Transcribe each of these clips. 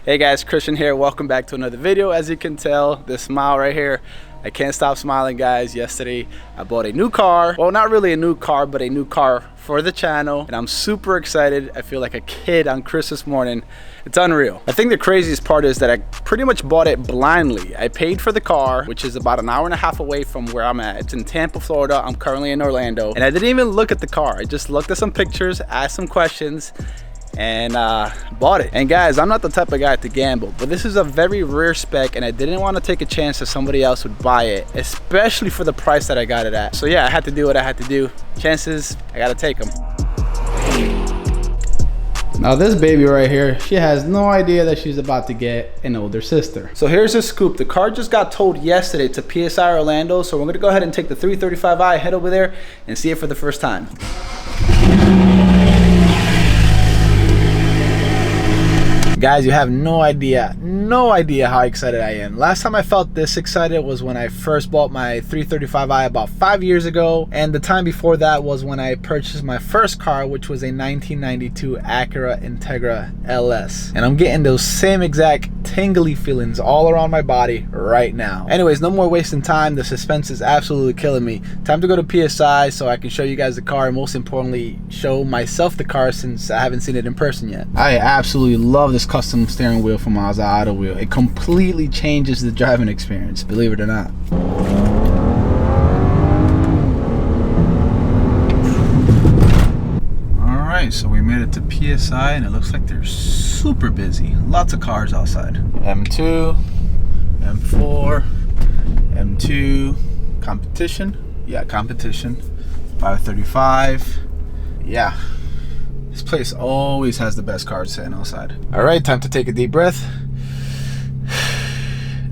Hey guys, Christian here. Welcome back to another video. As you can tell, this smile right here, I can't stop smiling, guys. Yesterday I bought a new car. Well, not really a new car, but a new car for the channel, and I'm super excited. I feel like a kid on Christmas morning. It's unreal. I think the craziest part is that I pretty much bought it blindly. I paid for the car, which is about an hour and a half away from where I'm at. It's in Tampa, Florida. I'm currently in Orlando, and I didn't even look at the car. I just looked at some pictures, asked some questions, and bought it. And guys, I'm not the type of guy to gamble, but this is a very rare spec, and I didn't want to take a chance that somebody else would buy it, especially for the price that I got it at. So yeah, I had to do what I had to do. Chances, I gotta take them. Now this baby right here, she has no idea that she's about to get an older sister. So here's the scoop. The car just got towed yesterday to PSI Orlando, so we're gonna go ahead and take the 335i, head over there and see it for the first time. Guys, you have no idea how excited I am. Last time I felt this excited was when I first bought my 335i about 5 years ago, and the time before that was when I purchased my first car, which was a 1992 Acura Integra LS. And I'm getting those same exact tingly feelings all around my body right now. Anyways, no more wasting time. The suspense is absolutely killing me. Time to go to PSI so I can show you guys the car, and most importantly, show myself the car since I haven't seen it in person yet. I absolutely love this custom steering wheel from Mazda Auto Wheel. It completely changes the driving experience, believe it or not. Alright, so we made it to PSI, and it looks like they're super busy. Lots of cars outside. M2, M4, M2, competition. Yeah, competition. 535. Yeah. This place always has the best cars sitting outside. All right, time to take a deep breath.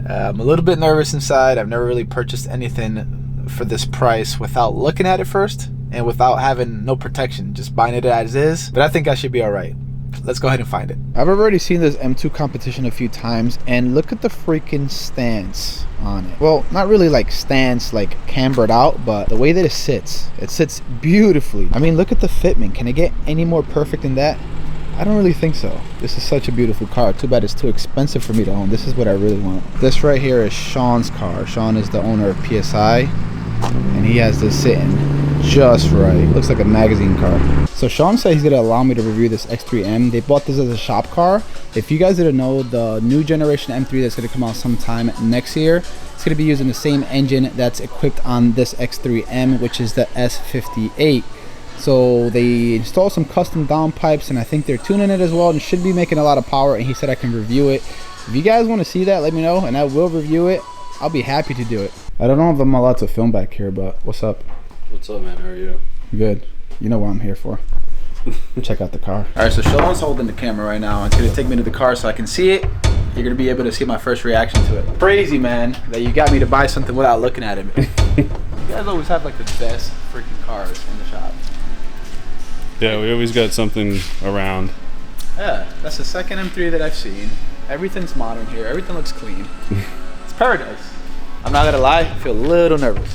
I'm a little bit nervous inside. I've never really purchased anything for this price without looking at it first and without having no protection, just buying it as is. But I think I should be all right. Let's go ahead and find it. I've already seen this M2 competition a few times, and look at the freaking stance on it. Well, not really like stance like cambered out, but the way that it sits beautifully. I mean, look at the fitment. Can it get any more perfect than that? I don't really think so. This is such a beautiful car. Too bad it's too expensive for me to own. This is what I really want. This right here is Sean's car. Sean is the owner of PSI, and he has this sitting just right. Looks like a magazine car. So Sean said he's gonna allow me to review this X3M. They bought this as a shop car. If you guys didn't know, the new generation M3 that's gonna come out sometime next year, it's gonna be using the same engine that's equipped on this X3M, which is the S58. So they installed some custom downpipes, and I think they're tuning it as well, and should be making a lot of power, and he said I can review it. If you guys want to see that, let me know, and I will review it. I'll be happy to do it. I don't know if I'm allowed to film back here, but what's up? What's up, man? How are you? Good. You know what I'm here for. Check out the car. All right, so Sean's holding the camera right now. It's gonna take me to the car so I can see it. You're gonna be able to see my first reaction to it. Crazy, man, that you got me to buy something without looking at it. You guys always have like the best freaking cars in the shop. Yeah, we always got something around. Yeah, that's the second M3 that I've seen. Everything's modern here. Everything looks clean. It's paradise. I'm not gonna lie, I feel a little nervous.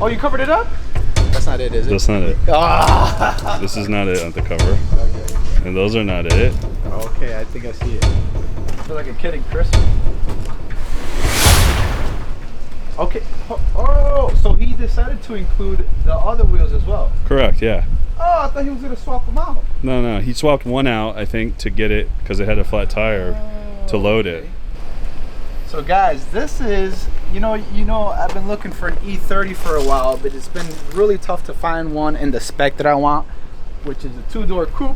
Oh, you covered it up? That's not it, is it? That's not it. Ah! This is not it on the cover. Okay. And those are not it. Okay, I think I see it. I feel like a kid in Christmas. Okay. Oh, so he decided to include the other wheels as well. Correct, yeah. Oh, I thought he was gonna swap them out. No, he swapped one out, I think, to get it, because it had a flat tire, to load it. So guys, this is, you know, I've been looking for an E30 for a while, but it's been really tough to find one in the spec that I want, which is a two-door coupe,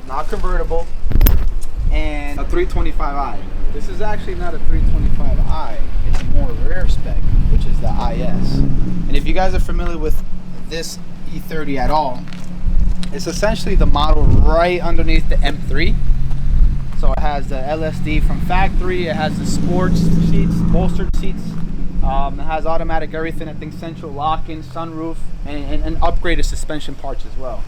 not convertible, and a 325i. This is actually not a 325i, it's a more rare spec, which is the IS. And if you guys are familiar with this E30 at all, it's essentially the model right underneath the M3. So it has the LSD from factory, it has the sports seats, bolstered seats, it has automatic everything, I think central lock-in, sunroof, and upgraded suspension parts as well.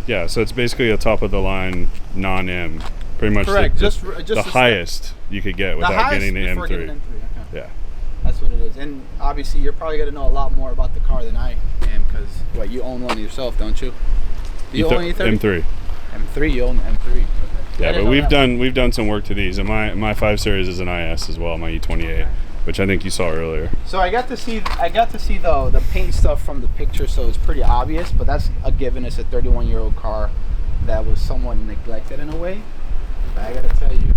Yeah, so it's basically a top-of-the-line non-M. Pretty much. Correct. just the highest you could get without getting the M3. Getting an M3. Okay. Yeah. That's what it is. And obviously you're probably going to know a lot more about the car than I am, because what, you own one yourself, don't you? Do you own an E30? M3. M3, you own the M3. Okay. Yeah, but we've done some work to these, and my 5 Series is an IS as well, my E28, which I think you saw earlier. So I got to see the paint stuff from the picture, so it's pretty obvious. But that's a given. It's a 31-year-old car that was somewhat neglected in a way. But I gotta tell you,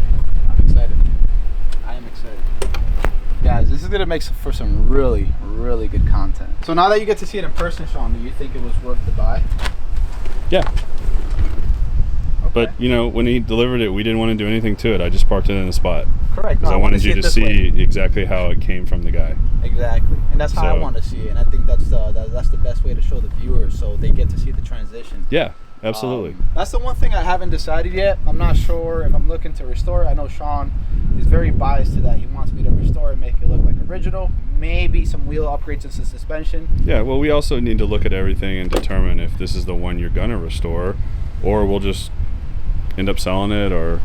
I'm excited. I am excited. Guys, this is gonna make for some really, really good content. So now that you get to see it in person, Sean, do you think it was worth the buy? Yeah. Okay. But you know, when he delivered it, we didn't want to do anything to it. I just parked it in the spot. Correct. Because I wanted you to see exactly how it came from the guy. Exactly, and that's how I want to see it. And I think that's the best way to show the viewers, so they get to see the transition. Yeah, absolutely. That's the one thing I haven't decided yet. I'm not sure if I'm looking to restore it. I know Sean is very biased to that. He wants me to restore it, make it look like original. Maybe some wheel upgrades and some suspension. Yeah, well, we also need to look at everything and determine if this is the one you're gonna restore, or we'll just end up selling it, or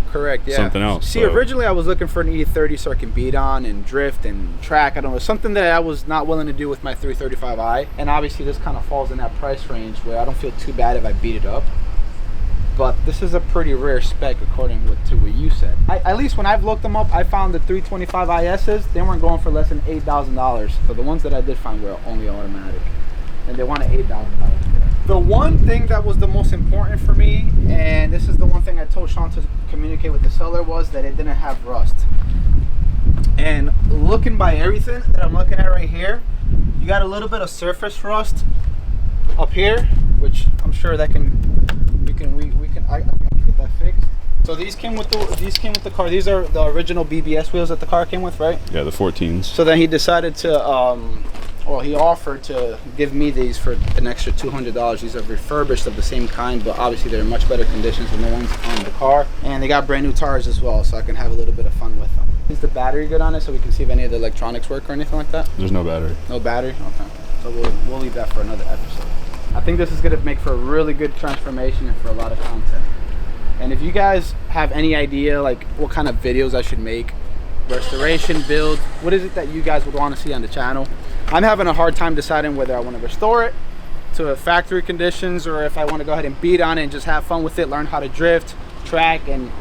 something else. See, originally I was looking for an E30 so I can beat on and drift and track. I don't know, something that I was not willing to do with my 335i. And obviously this kind of falls in that price range where I don't feel too bad if I beat it up. But this is a pretty rare spec according to what you said. At least when I've looked them up, I found the 325 ISs, they weren't going for less than $8,000. So the ones that I did find were only automatic. And they wanted $8,000. The one thing that was the most important for me, and this is the one thing I told Sean to communicate with the seller, was that it didn't have rust. And looking by everything that I'm looking at right here, you got a little bit of surface rust up here, which I'm sure that I can get that fixed. So these came with the car. These are the original BBS wheels that the car came with, right? Yeah, the 14s. So then he decided to well, he offered to give me these for an extra $200. These are refurbished of the same kind, but obviously they're in much better conditions than the ones on the car. And they got brand new tires as well, so I can have a little bit of fun with them. Is the battery good on it, so we can see if any of the electronics work or anything like that? There's no battery. No battery? Okay. So we'll leave that for another episode. I think this is going to make for a really good transformation and for a lot of content. And if you guys have any idea like what kind of videos I should make, restoration, build, what is it that you guys would want to see on the channel? I'm having a hard time deciding whether I want to restore it to factory conditions or if I want to go ahead and beat on it and just have fun with it, learn how to drift, track, and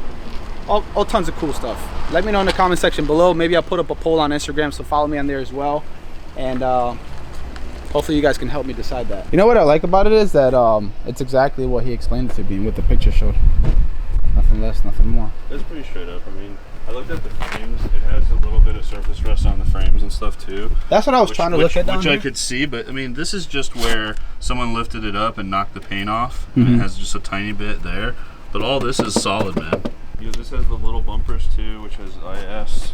all tons of cool stuff. Let me know in the comment section below. Maybe I'll put up a poll on Instagram, so follow me on there as well. And hopefully you guys can help me decide that. You know what I like about it is that it's exactly what he explained it to me and what the picture showed. Nothing less, nothing more. It's pretty straight up. I mean, I looked at the frames. It has a little bit of surface rust on the frames and stuff too. That's what I was trying to look at down here. Which I could see, but I mean, this is just where someone lifted it up and knocked the paint off. And it has just a tiny bit there. But all this is solid, man. You know, this has the little bumpers too, which has IS.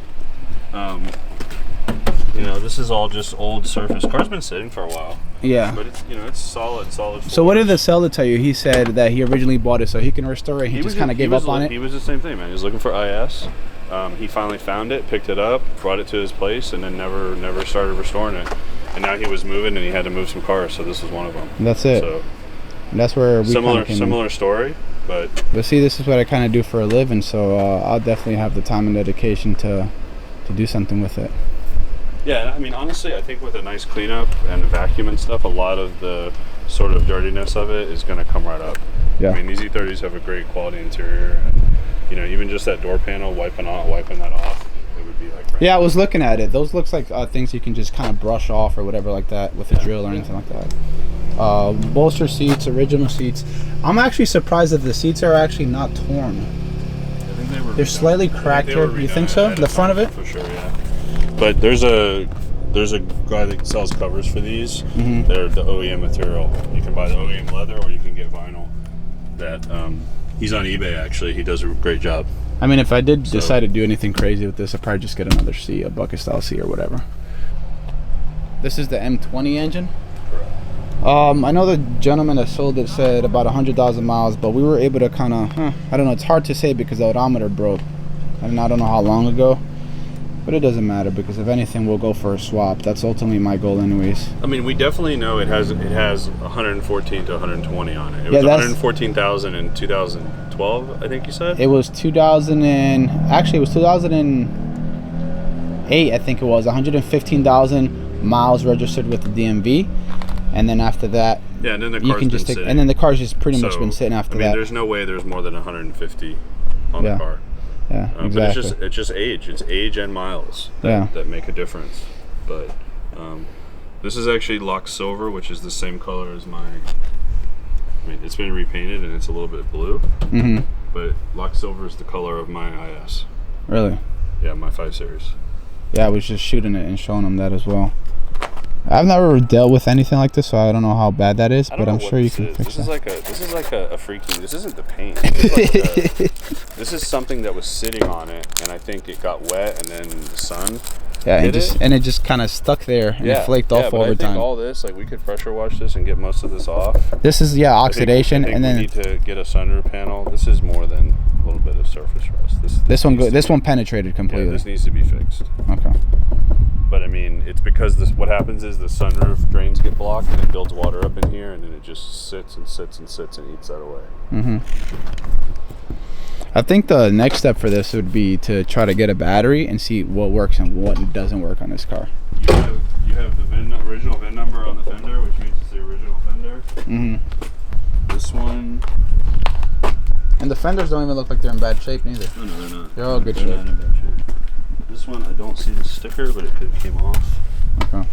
You know, this is all just old surface. Car's been sitting for a while. Yeah. But it's, you know, it's solid. So what did the seller tell you? He said that he originally bought it so he can restore it. He just kind of gave up on it. He was the same thing, man. He was looking for IS. He finally found it, picked it up, brought it to his place, and then never started restoring it. And now he was moving, and he had to move some cars, so this was one of them. That's it. So and that's where we similar story, but see, this is what I kind of do for a living, so I'll definitely have the time and dedication to do something with it. Yeah, I mean, honestly, I think with a nice cleanup and a vacuum and stuff, a lot of the sort of dirtiness of it is going to come right up. Yeah. I mean, these E30s have a great quality interior, and you know, even just that door panel, wiping that off, it would be like. Yeah, I was looking at it. Those looks like things you can just kind of brush off or whatever like that with a drill or anything like that. Bolster seats, original seats. I'm actually surprised that the seats are actually not torn. I think they're slightly cracked here. You think so? The front of it? For sure, yeah. But there's a guy that sells covers for these. They're the OEM material. You can buy the OEM leather or you can get vinyl. That he's on eBay actually. He does a great job. I mean, if I did decide to do anything crazy with this, I'd probably just get another C, a bucket style C or whatever. This is the M20 engine. Correct. I know the gentleman that sold it said about 100,000 miles, but we were able to kind of, I don't know, it's hard to say because the odometer broke. And I don't know how long ago. But it doesn't matter because if anything, we'll go for a swap. That's ultimately my goal anyways. I mean, we definitely know it has 114 to 120 on it. It was 114,000 in 2012, I think you said? It was 2008, I think it was. 115,000 miles registered with the DMV. And then after that, yeah, and then the car's been sitting. And then the car's just pretty much been sitting after that. I mean, there's no way there's more than 150 on the car. Yeah, exactly. But it's just age. It's age and miles that make a difference. But this is actually Lock Silver, which is the same color as my. I mean, it's been repainted and it's a little bit blue. But Lock Silver is the color of my IS. Really? Yeah, my 5 Series. Yeah, I was just shooting it and showing them that as well. I've never dealt with anything like this, so I don't know how bad that is, but I'm sure you can fix it. This is like a freaky. This isn't the paint. This is something that was sitting on it, and I think it got wet, and then the sun. Yeah, and it just kind of stuck there and it flaked off over time. I think all this, like, we could pressure wash this and get most of this off. This is oxidation, I think and then we need to get a sunroof panel. This is more than a little bit of surface rust. This one penetrated completely. Yeah, this needs to be fixed. Okay. But I mean, it's because what happens is the sunroof drains get blocked and it builds water up in here, and then it just sits and sits and sits and eats that away. I think the next step for this would be to try to get a battery and see what works and what doesn't work on this car. You have the original VIN number on the fender, which means it's the original fender. This one. And the fenders don't even look like they're in bad shape neither. No, they're not. They're all good shape. They're not in bad shape. This one, I don't see the sticker, but it could have came off. Okay.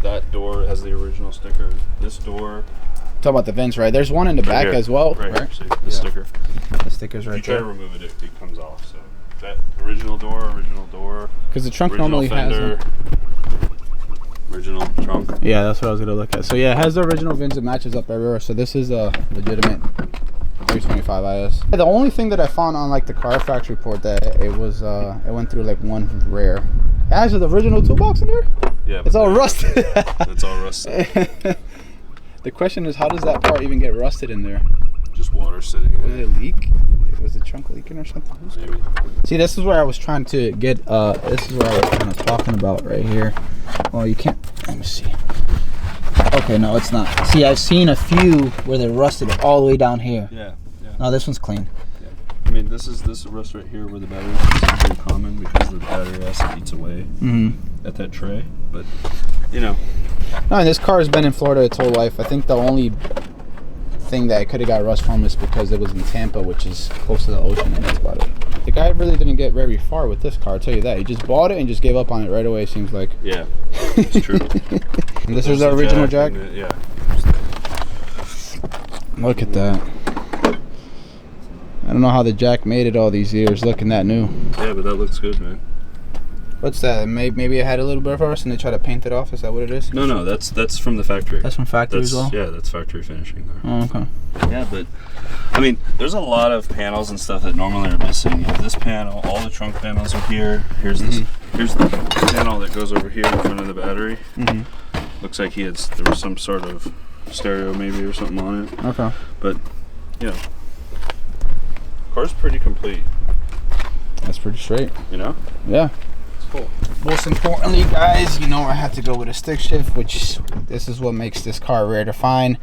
That door has the original sticker. This door. Talk about the vents, right? There's one in the back as well, right? See, the sticker. The sticker's right there. If you try to remove it, it comes off. So that original door. Because the trunk normally fender, original trunk. Yeah, that's what I was gonna look at. So yeah, it has the original VINs. It matches up everywhere. So this is a legitimate 325 IS. The only thing that I found on like the Carfax report that it went through like one rare. It has the original toolbox in there. Yeah, it's all rusted. It's all rusted. The question is, how does that part even get rusted in there? Just water sitting in it. Did it leak? Was the trunk leaking or something? Maybe. See, this is where I was trying to get. This is what I was kind of talking about right here. Well, you can't. Let me see. Okay, no, it's not. See, I've seen a few where they rusted all the way down here. Yeah. No, this one's clean. Yeah. I mean, this rust right here where the battery is very common because the battery acid eats away at that tray. But you know. No, and this car has been in Florida its whole life. I think the only thing that I could have got rust from is because it was in Tampa, which is close to the ocean, and that's about it. The guy really didn't get very far with this car, I'll tell you that. He just bought it and just gave up on it right away, it seems like. Yeah, it's true. And this is the original jack? Yeah. Look at that. I don't know how the jack made it all these years looking that new. Yeah, but that looks good, man. What's that? Maybe it had a little bit of rust and they try to paint it off? Is that what it is? No, that's from the factory. That's from factory as well? Yeah, that's factory finishing there. Oh, okay. Yeah, but I mean, there's a lot of panels and stuff that normally are missing. You have this panel, all the trunk panels are here. Here's the panel that goes over here in front of the battery. Looks like there was some sort of stereo maybe or something on it. Okay. But, you know, car's pretty complete. That's pretty straight. You know? Yeah. Cool. Most importantly, guys, you know I had to go with a stick shift, which this is what makes this car rare to find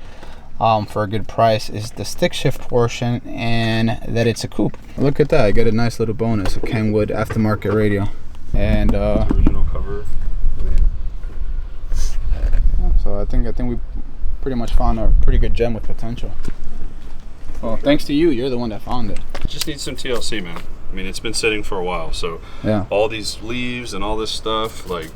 for a good price, is the stick shift portion and that it's a coupe. Look at that, I get a nice little bonus, a Kenwood aftermarket radio. And original cover. So I think we pretty much found a pretty good gem with potential. Well, thanks to you, you're the one that found it. Just needs some TLC, man. I mean, it's been sitting for a while, so yeah. All these leaves and all this stuff, like...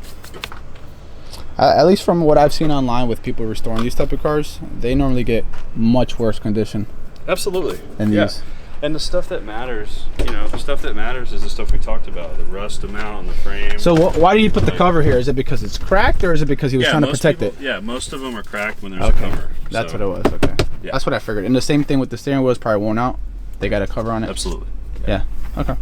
at least from what I've seen online with people restoring these type of cars, they normally get much worse condition. Absolutely. Than these. And the stuff that matters, you know, the stuff that matters is the stuff we talked about, the rust amount on the frame. So why do you put the cover here? Is it because it's cracked, or is it because he was trying to protect it? Yeah, most of them are cracked when there's a cover. That's what it was, okay. Yeah. That's what I figured. And the same thing with the steering wheel is probably worn out. They got a cover on it? Absolutely. Yeah. Okay.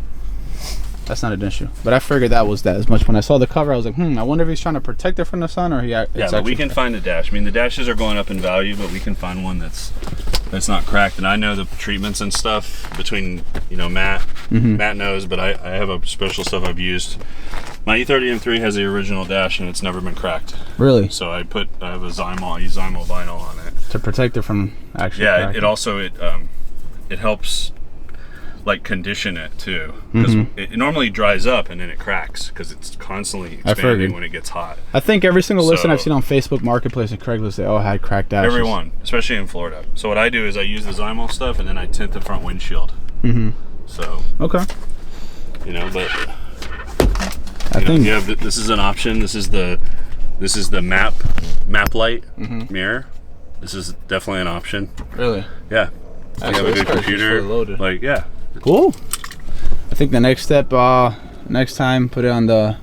That's not an issue. But I figured that was that as much. When I saw the cover, I was like, I wonder if he's trying to protect it from the sun, or yeah, but we can find the dash. I mean, the dashes are going up in value, but we can find one that's not cracked. And I know the treatments and stuff between, you know, Matt. Matt knows, but I have a special stuff I've used. My E30 M3 has the original dash, and it's never been cracked. Really? So I have a Zymol, I use Zymol vinyl on it to protect it from actually. Yeah, it also it helps. Like condition it too, because it normally dries up and then it cracks because it's constantly expanding when it gets hot. I think every single listing I've seen on Facebook Marketplace and Craigslist, they all had cracked dashes. Everyone, especially in Florida. So what I do is I use the Zymol stuff and then I tint the front windshield. So okay, you know, but I think you have this is an option. This is the map light mirror. This is definitely an option. really, Yeah. You have a good computer. Like, yeah. Cool. I think the next step, next time, put it on the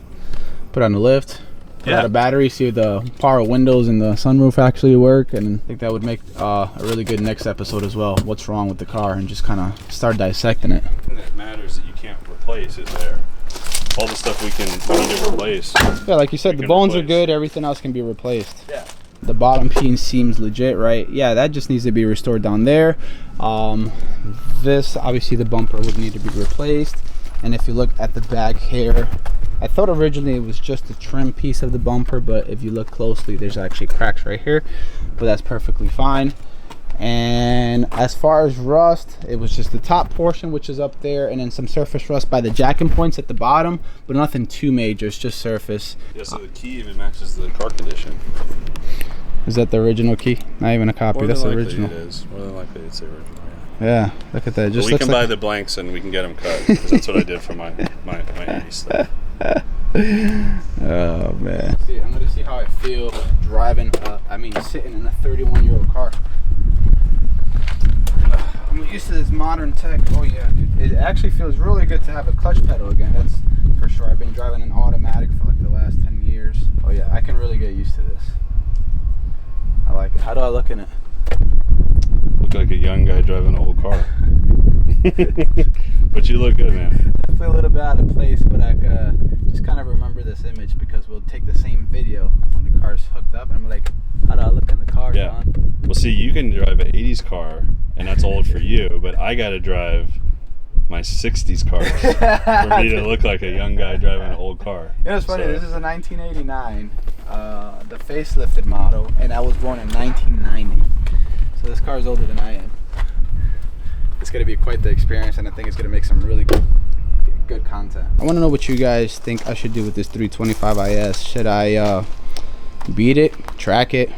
lift. Put out a battery, see if the power windows and the sunroof actually work, and I think that would make a really good next episode as well. What's wrong with the car, and just kind of start dissecting it. The thing that matters that you can't replace is there. All the stuff we need to replace. Yeah, like you said, the bones are good. Everything else can be replaced. Yeah. The bottom piece seems legit, right? Yeah, that just needs to be restored down there. This, obviously, the bumper would need to be replaced. And if you look at the back here, I thought originally it was just the trim piece of the bumper, but if you look closely, there's actually cracks right here, but that's perfectly fine. And as far as rust, it was just the top portion, which is up there, and then some surface rust by the jacking points at the bottom, but nothing too major. It's just surface. Yeah, so the key even matches the car condition. Is that the original key? Not even a copy. That's the original. It is. More than likely it's the original. Yeah, look at that. Just we can buy the blanks and we can get them cut, because that's what I did for my 80 stuff. Oh man. See, I'm gonna see how I feel driving. Sitting in a 31-year-old car. I'm used to this modern tech. Oh yeah, dude. It actually feels really good to have a clutch pedal again. That's for sure. I've been driving an automatic for like the last 10 years. Oh yeah, I can really get used to this. I like it. How do I look in it? Look like a young guy driving an old car. But you look good, man. I feel a little bit out of place, but I just kind of remember this image because we'll take the same video when the car's hooked up, and I'm like, how do I look in the car, John? Well, see, you can drive an 80s car, and that's old for you, but I got to drive my 60s car for me to look like a young guy driving an old car. You know, it's funny. This is a 1989, the facelifted model, and I was born in 1990. So this car is older than I am. It's going to be quite the experience, and I think it's going to make some really good content. I want to know what you guys think I should do with this 325 IS. Should I beat it, track it,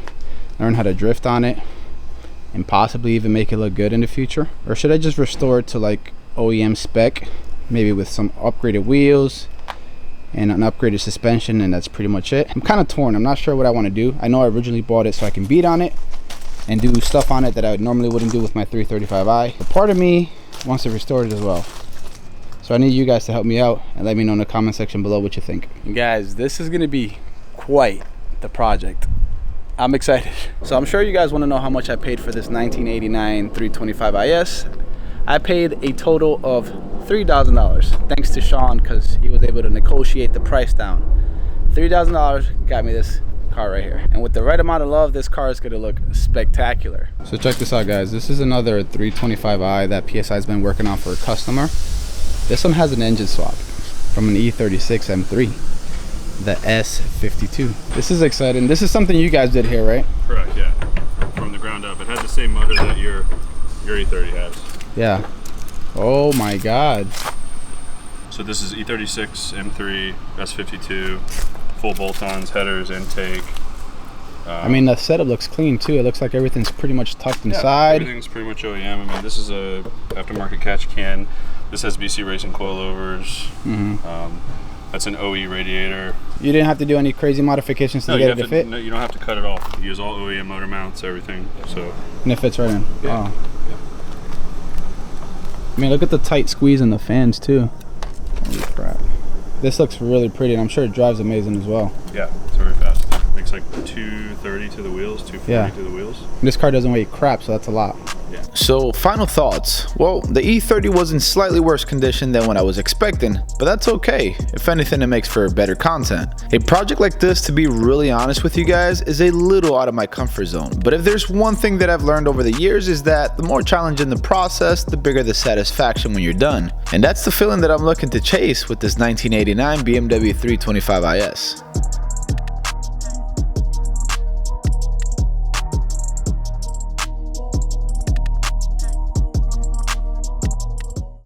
learn how to drift on it, and possibly even make it look good in the future? Or should I just restore it to like OEM spec, maybe with some upgraded wheels and an upgraded suspension, and that's pretty much it? I'm kind of torn. I'm not sure what I want to do. I know I originally bought it so I can beat on it and do stuff on it that I normally wouldn't do with my 335i. But part of me wants to restore it as well. So I need you guys to help me out and let me know in the comment section below what you think. And guys, this is gonna be quite the project. I'm excited. So I'm sure you guys wanna know how much I paid for this 1989 325 IS. I paid a total of $3,000, thanks to Sean, because he was able to negotiate the price down. $3,000 got me this car right here, and with the right amount of love, this car is going to look spectacular. So check this out, guys. This is another 325i that PSI has been working on for a customer. This one has an engine swap from an E36 M3, the S52. This is exciting. This is something you guys did here, right? Correct, yeah, from the ground up. It had the same motor that your E30 has. Yeah. Oh my god. So this is E36 M3 S52, full bolt-ons, headers, intake. I mean, the setup looks clean too. It looks like everything's pretty much tucked inside. Everything's pretty much OEM. I mean, this is a aftermarket catch can. This has BC Racing coilovers. That's an OE radiator. You didn't have to do any crazy modifications to get it to fit? No, you don't have to cut it off. You use all OEM motor mounts, everything. So. And it fits right in. Yeah. Oh. Yeah. I mean, look at the tight squeeze in the fans too. Holy crap. This looks really pretty, and I'm sure it drives amazing as well. Yeah, it's very fast. Makes like 230 to the wheels, 240 to the wheels. And this car doesn't weigh crap, so that's a lot. Yeah. So, final thoughts. Well, the E30 was in slightly worse condition than what I was expecting, but that's okay. If anything, it makes for better content. A project like this, to be really honest with you guys, is a little out of my comfort zone. But if there's one thing that I've learned over the years is that the more challenging the process, the bigger the satisfaction when you're done. And that's the feeling that I'm looking to chase with this 1989 BMW 325 IS.